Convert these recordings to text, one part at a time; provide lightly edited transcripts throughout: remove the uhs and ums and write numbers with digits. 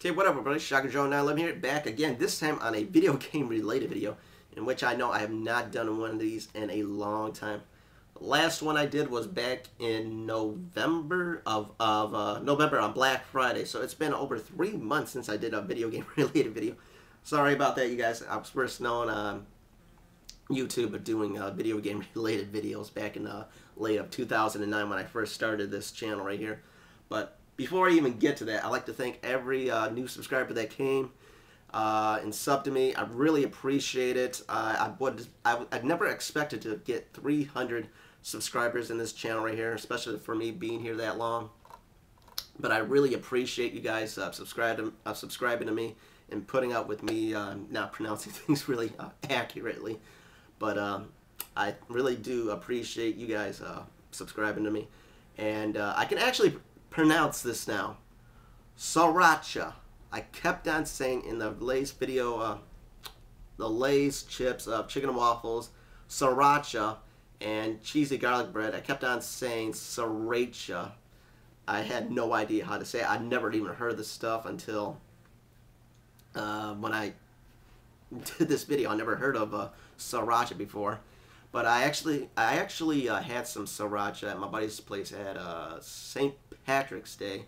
Okay, whatever, buddy. Shocker Joe 911 here, back again, this time on a video game related video, in which I know I have not done one of these in a long time. The last one I did was back in November November on Black Friday, so it's been over 3 months since I did a video game related video. Sorry about that, you guys. I was first known on YouTube of doing video game related videos back in late of 2009 when I first started this channel right here. But before I even get to that, I'd like to thank every new subscriber that came and subbed to me. I really appreciate it. I've never expected to get 300 subscribers in this channel right here, especially for me being here that long. But I really appreciate you guys subscribing to me and putting up with me not pronouncing things really accurately. But I really do appreciate you guys subscribing to me. And I can actually pronounce this now. Sriracha. I kept on saying in the Lay's video, the Lay's chips, chicken and waffles, sriracha, and cheesy garlic bread. I kept on saying sriracha. I had no idea how to say it. I'd never even heard this stuff until when I did this video. I never heard of sriracha before. But I actually had some sriracha at my buddy's place at St. Patrick's Day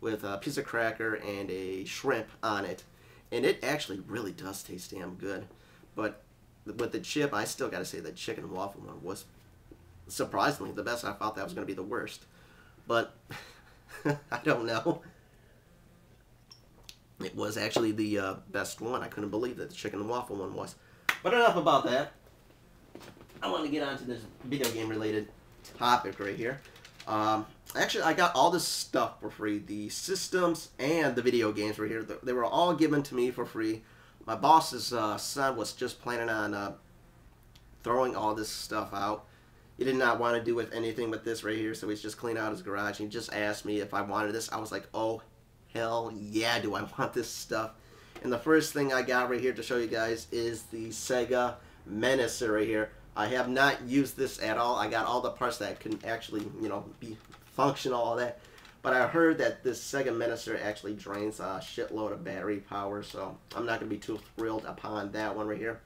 with a piece of cracker and a shrimp on it. And it actually really does taste damn good. But with the chip, I still got to say the chicken and waffle one was surprisingly the best. I thought that was going to be the worst. But I don't know. It was actually the best one. I couldn't believe that the chicken and waffle one was. But enough about that. I want to get on to this video game related topic right here. Actually, I got all this stuff for free. The systems and the video games right here. They were all given to me for free. My boss's son was just planning on throwing all this stuff out. He did not want to do with anything but this right here, so he's just cleaned out his garage. He just asked me if I wanted this. I was like, oh, hell yeah, do I want this stuff. And the first thing I got right here to show you guys is the Sega Menacer right here. I have not used this at all. I got all the parts that can actually, you know, be functional, all that. But I heard that this Sega Menacer actually drains a shitload of battery power, so I'm not going to be too thrilled upon that one right here.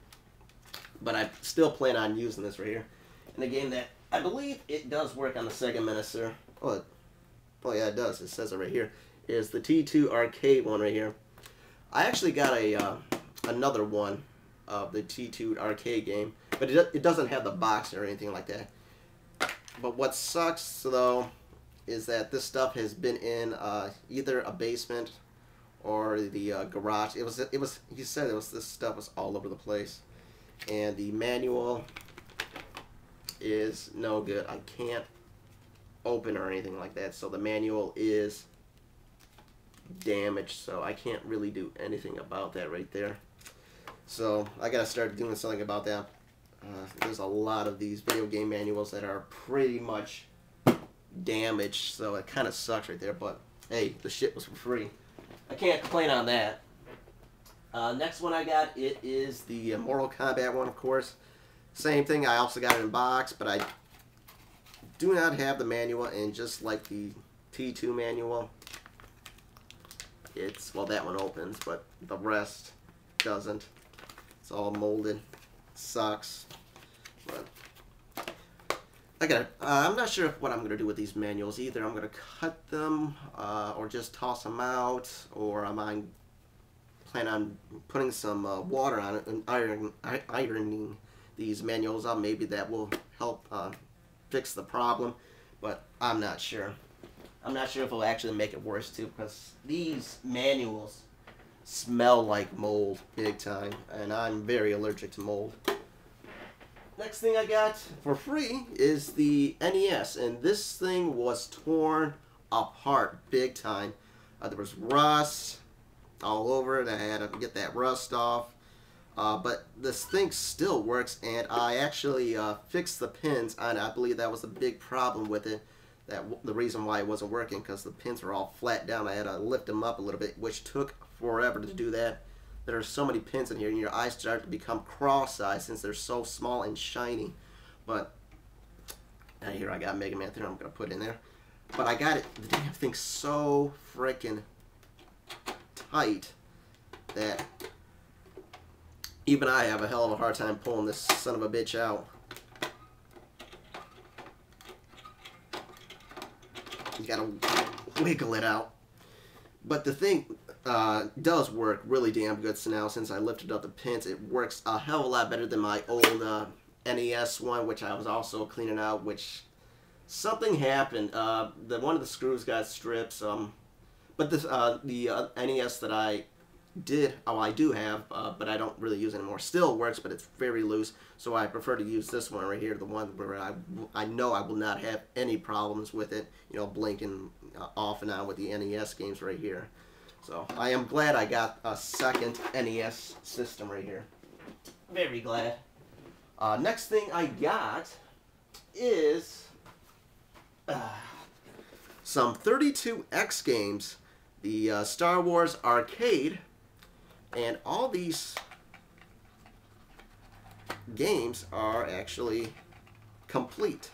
But I still plan on using this right here. In a game that I believe it does work on the Sega Menacer. Oh yeah, it does. It says it right here. Is the T2 arcade one right here. I actually got a another one of the T2 arcade game, but it doesn't have the box or anything like that. But what sucks though is that this stuff has been in either a basement or the garage. He said this stuff was all over the place, and the manual is no good. I can't open or anything like that, so the manual is damaged, so I can't really do anything about that right there. So I gotta start doing something about that. There's a lot of these video game manuals that are pretty much damaged, so it kind of sucks right there, but hey, the shit was for free. I can't complain on that. Next one I got, it is the Mortal Kombat one, of course. Same thing, I also got it in box, but I do not have the manual, and just like the T2 manual, well, that one opens, but the rest doesn't. It's all molded. Sucks. But I'm not sure what I'm gonna do with these manuals. Either I'm gonna cut them, or just toss them out, or I plan on putting some water on it and ironing these manuals up. Maybe that will help fix the problem, but I'm not sure. I'm not sure if it'll actually make it worse too, because these manuals smell like mold big time, and I'm very allergic to mold. Next thing I got for free is the NES, and this thing was torn apart big time. There was rust all over it. I had to get that rust off. But this thing still works, and I actually fixed the pins on it. I believe that was a big problem with it. The reason why it wasn't working, because the pins were all flat down. I had to lift them up a little bit, which took forever to do that. There are so many pins in here, and your eyes start to become cross-eyed since they're so small and shiny. But here I got Mega Man 3. I'm gonna put in there. But I got it. The damn thing's so freaking tight that even I have a hell of a hard time pulling this son of a bitch out. You gotta wiggle it out. But the thing does work really damn good. So now, since I lifted up the pins, it works a hell of a lot better than my old NES one, which I was also cleaning out, which something happened. One of the screws got stripped. But this, the NES that I do have, but I don't really use anymore. Still works, but it's very loose. So I prefer to use this one right here, the one where I know I will not have any problems with it. You know, blinking off and on with the NES games right here. So I am glad I got a second NES system right here. Very glad. Next thing I got is some 32X games, the Star Wars Arcade, and all these games are actually complete.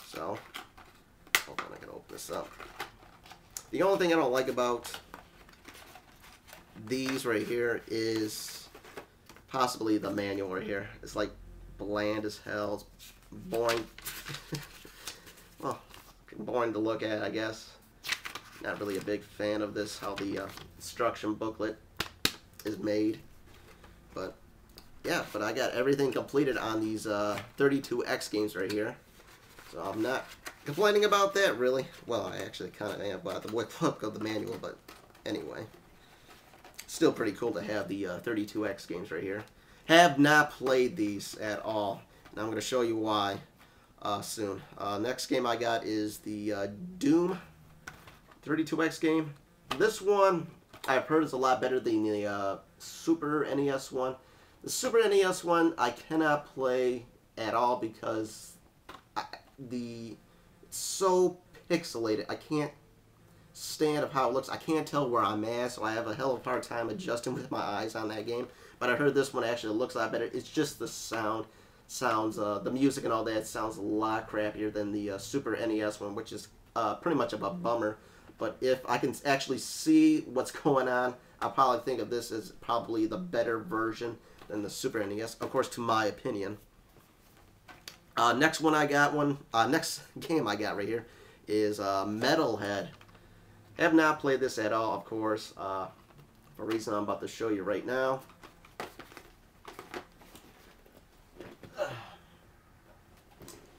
So, hold on, I gotta open this up. The only thing I don't like about these right here is possibly the manual right here. It's like bland as hell. It's boring. Well, boring to look at, I guess. Not really a big fan of this, how the instruction booklet is made. But yeah, but I got everything completed on these 32X games right here. So I'm not complaining about that, really. Well, I actually kind of am about the look of the manual, but anyway. Still pretty cool to have the 32X games right here. Have not played these at all. And I'm going to show you why soon. Next game I got is the Doom 32X game. This one I've heard is a lot better than the Super NES one. The Super NES one I cannot play at all because it's so pixelated. I can't stand of how it looks. I can't tell where I'm at, so I have a hell of a hard time adjusting with my eyes on that game. But I heard this one actually looks a lot better. It's just the sounds, the music and all that sounds a lot crappier than the Super NES one, which is pretty much of a bummer. But if I can actually see what's going on, I'll probably think of this as probably the better version than the Super NES, of course, to my opinion. Next game I got right here is Metalhead. Have not played this at all, of course, for a reason I'm about to show you right now.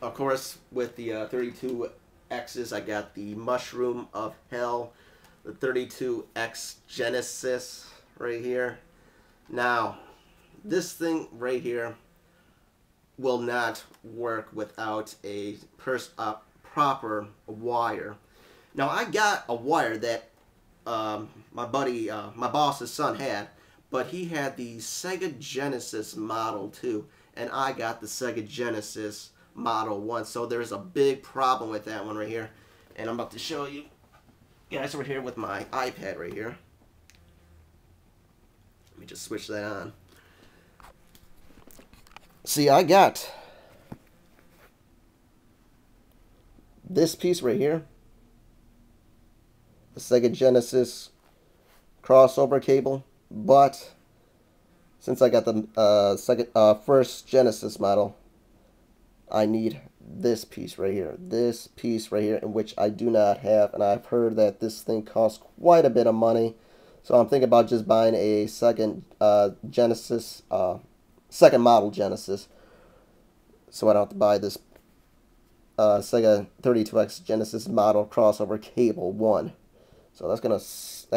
Of course, with the 32Xs, I got the Mushroom of Hell, the 32X Genesis right here. Now, this thing right here will not work without a proper wire. Now, I got a wire that my boss's son had, but he had the Sega Genesis model too, and I got the Sega Genesis Model 1, so there's a big problem with that one right here. And I'm about to show you guys over here with my iPad right here. Let me just switch that on. See, I got this piece right here, the Sega Genesis crossover cable, but since I got the first Genesis model, I need this piece right here. This piece right here, in which I do not have, and I've heard that this thing costs quite a bit of money. So I'm thinking about just buying a second Genesis, second model Genesis, so I don't have to buy this Sega 32X Genesis model crossover cable 1. So that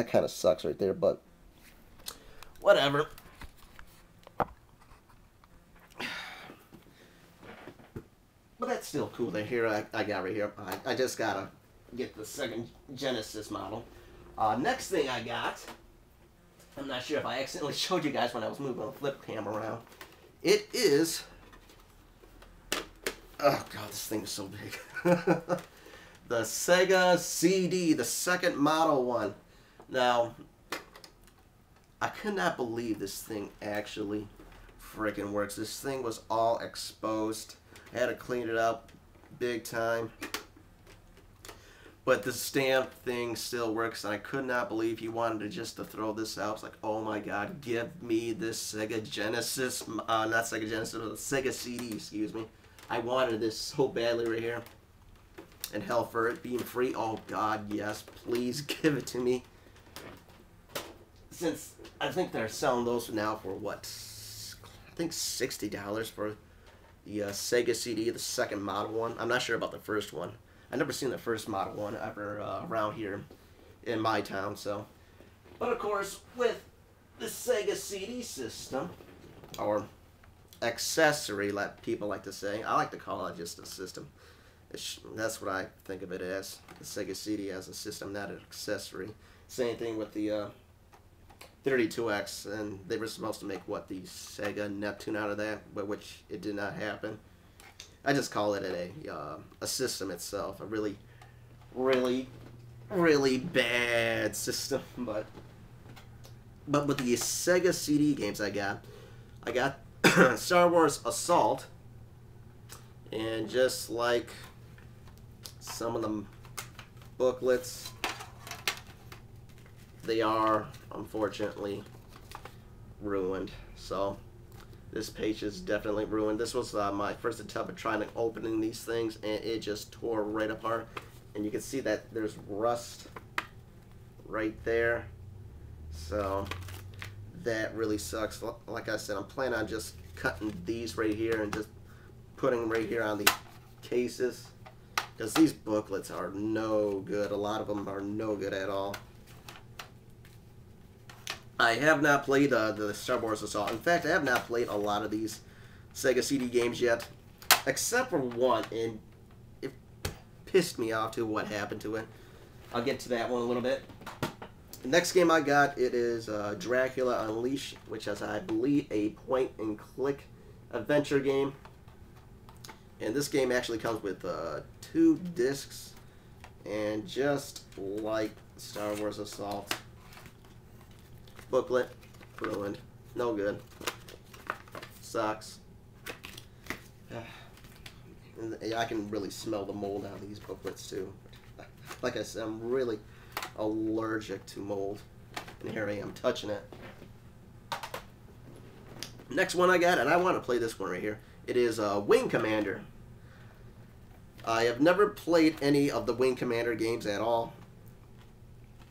kind of sucks right there, but whatever. But that's still cool that here I got right here. I just gotta get the second Genesis model. Next thing I got, I'm not sure if I accidentally showed you guys when I was moving the flip cam around. It is, oh god, this thing is so big. The Sega CD, the second model one. Now, I could not believe this thing actually freaking works. This thing was all exposed. I had to clean it up big time. But the stamp thing still works, and I could not believe he wanted to just to throw this out. It's like, oh my god, give me this Sega Genesis, not Sega Genesis, but the Sega CD, excuse me. I wanted this so badly right here. And hell, for it being free, oh god, yes, please give it to me. Since I think they're selling those now for what? I think $60 for the Sega CD, the second model one. I'm not sure about the first one. I've never seen the first model one ever around here in my town, so. But of course, with the Sega CD system, or accessory, like people like to say, I like to call it just a system. That's what I think of it as, the Sega CD as a system, not an accessory. Same thing with the 32X, and they were supposed to make, what, the Sega Neptune out of that, but which it did not happen. I just call it a system itself, a really, really, really bad system. But with the Sega CD games I got Star Wars Assault, and just like some of the booklets, they are unfortunately ruined. So this page is definitely ruined. This was my first attempt at trying to opening these things, and it just tore right apart. And you can see that there's rust right there. So that really sucks. Like I said, I'm planning on just cutting these right here and just putting them right here on the cases, because these booklets are no good. A lot of them are no good at all. I have not played the Star Wars Assault. In fact, I have not played a lot of these Sega CD games yet, except for one, and it pissed me off to what happened to it. I'll get to that one a little bit. The next game I got, it is Dracula Unleashed, which is, I believe, a point-and-click adventure game. And this game actually comes with 2 discs, and just like Star Wars Assault, booklet ruined, no good, sucks. And I can really smell the mold out of these booklets too. Like I said, I'm really allergic to mold, and here I am touching it. Next one I got, and I want to play this one right here. It is Wing Commander. I have never played any of the Wing Commander games at all.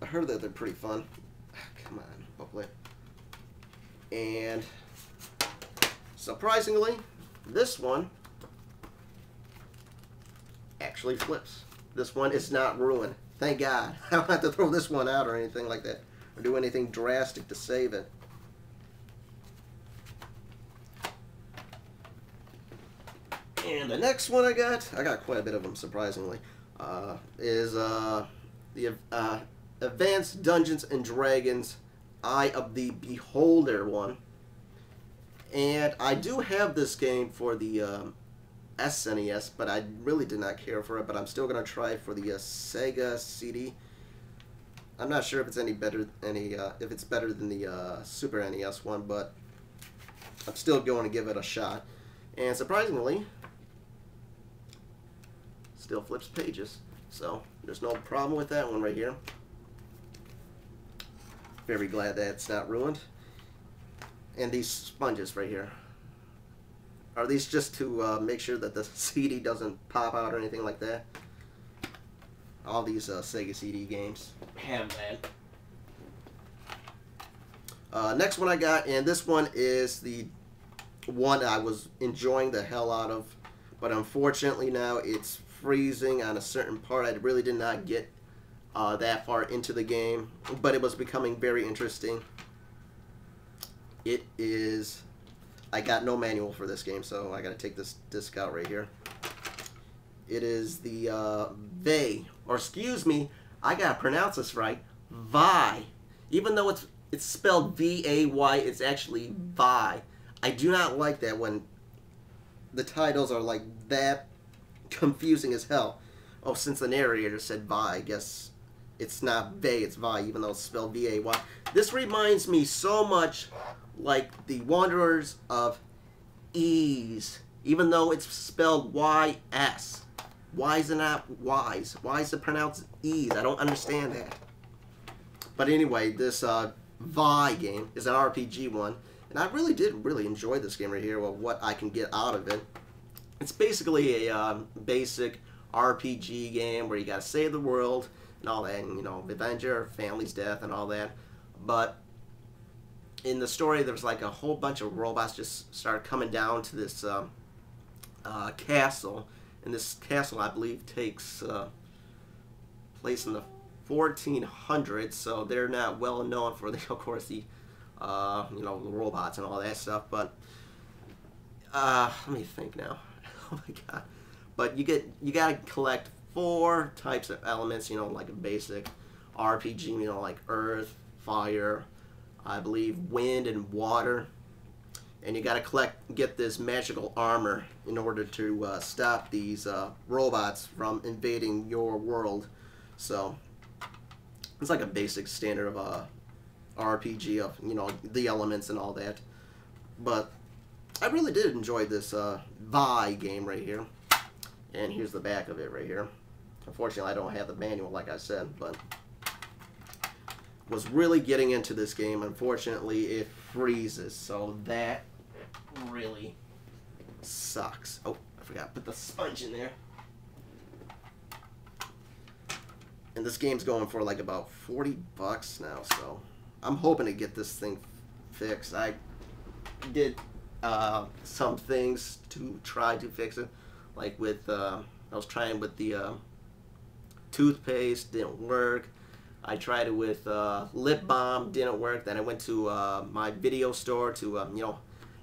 I heard that they're pretty fun. Come on, booklet. And surprisingly, this one actually flips. This one is not ruined. Thank God. I don't have to throw this one out or anything like that, or do anything drastic to save it. And the next one I got quite a bit of them, surprisingly, is the Advanced Dungeons and Dragons Eye of the Beholder one. And I do have this game for the SNES, but I really did not care for it, but I'm still going to try it for the Sega CD. I'm not sure if it's any better, if it's better than the Super NES one, but I'm still going to give it a shot. And surprisingly, still flips pages, so there's no problem with that one right here. Very glad that it's not ruined. And these sponges right here, are these just to make sure that the CD doesn't pop out or anything like that? All these Sega CD games have that. Next one I got, and this one is the one I was enjoying the hell out of, but unfortunately now it's freezing on a certain part. I really did not get that far into the game, but it was becoming very interesting. It is, I got no manual for this game, so I got to take this disc out right here. It is the Vay, or excuse me, I got to pronounce this right, Vi. Even though it's spelled V-A-Y, it's actually Vi. I do not like that when the titles are like that confusing as hell. Oh, since the narrator said Vi, I guess it's not Vay, it's Vi, even though it's spelled V-A-Y. This reminds me so much like the Wanderers of Ease, even though it's spelled Y-S. Why is it not wise? Why is it pronounced ease? I don't understand that. But anyway, this Vi game is an RPG one, and I really did enjoy this game right here. Well, what I can get out of it, it's basically a basic RPG game where you gotta save the world and all that, and avenge your family's death and all that. But in the story, there's like a whole bunch of robots just start coming down to this castle, and this castle, I believe, takes place in the 1400s, so they're not well known for of course the the robots and all that stuff. But let me think now. Oh my god! But you gotta collect 4 types of elements, like a basic RPG, like earth, fire, I believe wind and water, and you gotta get this magical armor in order to stop these robots from invading your world. So it's like a basic standard of RPG of the elements and all that. But I really did enjoy this Vi game right here. And here's the back of it right here. Unfortunately, I don't have the manual like I said, but was really getting into this game. Unfortunately, it freezes, so that really sucks. Oh, I forgot to put the sponge in there. And this game's going for like about 40 bucks now, so I'm hoping to get this thing fixed. I did some things to try to fix it, like with I was trying with the toothpaste, didn't work. I tried it with lip balm, didn't work. Then I went to my video store to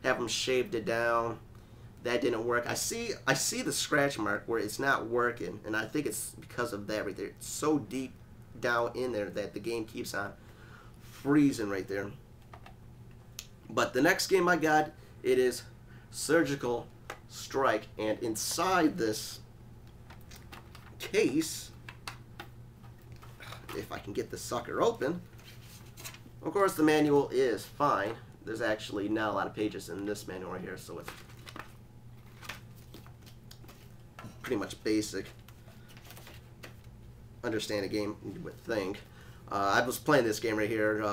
have them shaved it down. That didn't work. I see the scratch mark where it's not working, and I think it's because of that right there. It's so deep down in there that the game keeps on freezing right there. But the next game I got, it is Surgical Strike, and inside this case, if I can get the sucker open, of course the manual is fine. There's actually not a lot of pages in this manual right here, so it's pretty much basic. Understand a game, you would think. I was playing this game right here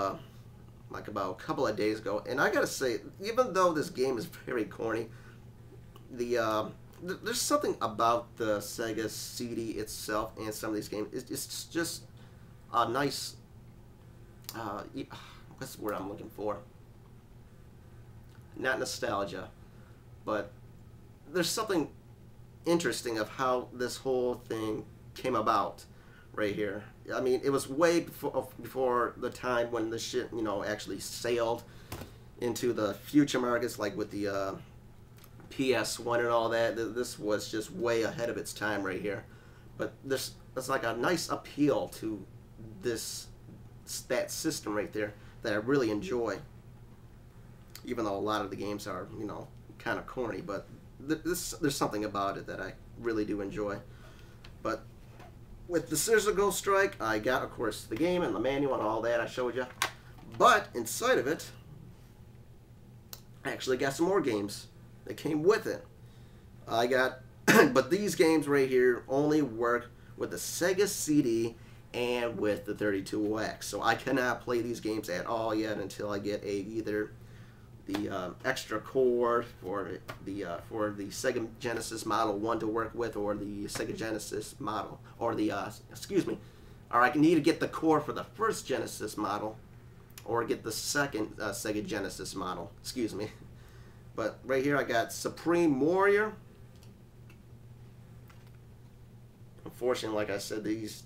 like about a couple of days ago, and I gotta say, even though this game is very corny, there's something about the Sega CD itself and some of these games. It's just a nice, what's the word I'm looking for? Not nostalgia, but there's something interesting of how this whole thing came about right here. I mean, it was way before the time when the shit, actually sailed into the future markets, like with the PS1 and all that. This was just way ahead of its time right here. But there's like a nice appeal to that system right there that I really enjoy. Even though a lot of the games are, kind of corny, but there's something about it that I really do enjoy. But with the Surgical Strike, I got, of course, the game and the manual and all that I showed you. But inside of it, I actually got some more games that came with it. I got, but these games right here only work with the Sega CD and with the 32X. So I cannot play these games at all yet until I get either the extra cord for the Sega Genesis Model 1 to work with, or the Sega Genesis model, or the excuse me, or I need to get the core for the first Genesis model, or get the second Sega Genesis model. Excuse me. But right here I got Supreme Warrior. Unfortunately, like I said, these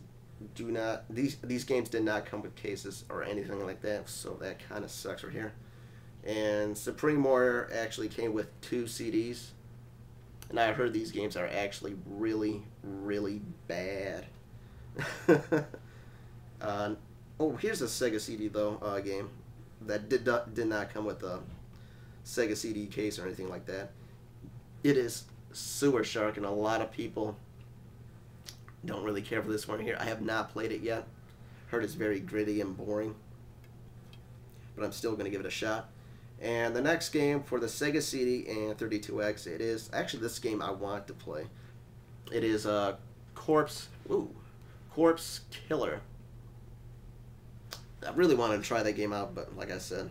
games did not come with cases or anything like that, so that kind of sucks right here. And Supreme Warrior actually came with 2 CDs, and I heard these games are actually really, really bad. Oh, here's a Sega CD though game that did not come with a Sega CD case or anything like that. It is Sewer Shark, and a lot of people don't really care for this one here. I have not played it yet. Heard it's very gritty and boring, but I'm still going to give it a shot. And the next game for the Sega CD and 32X, it is actually this game I want to play. It is a Corpse Killer. I really wanted to try that game out, but like I said,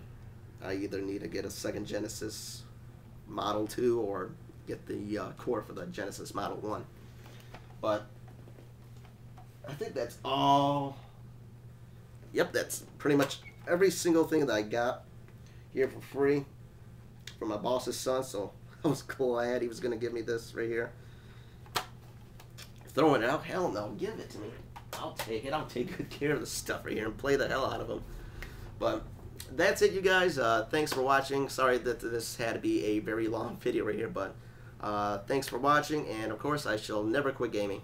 I either need to get a second Genesis Model 2 or get the core for the Genesis Model 1. But I think that's all. Yep, that's pretty much every single thing that I got here for free from my boss's son, so I was glad he was going to give me this right here. Throwing it out? Hell no, give it to me. I'll take it. I'll take good care of the stuff right here and play the hell out of them. But that's it, you guys. Thanks for watching. Sorry that this had to be a very long video right here, but thanks for watching, and of course I shall never quit gaming.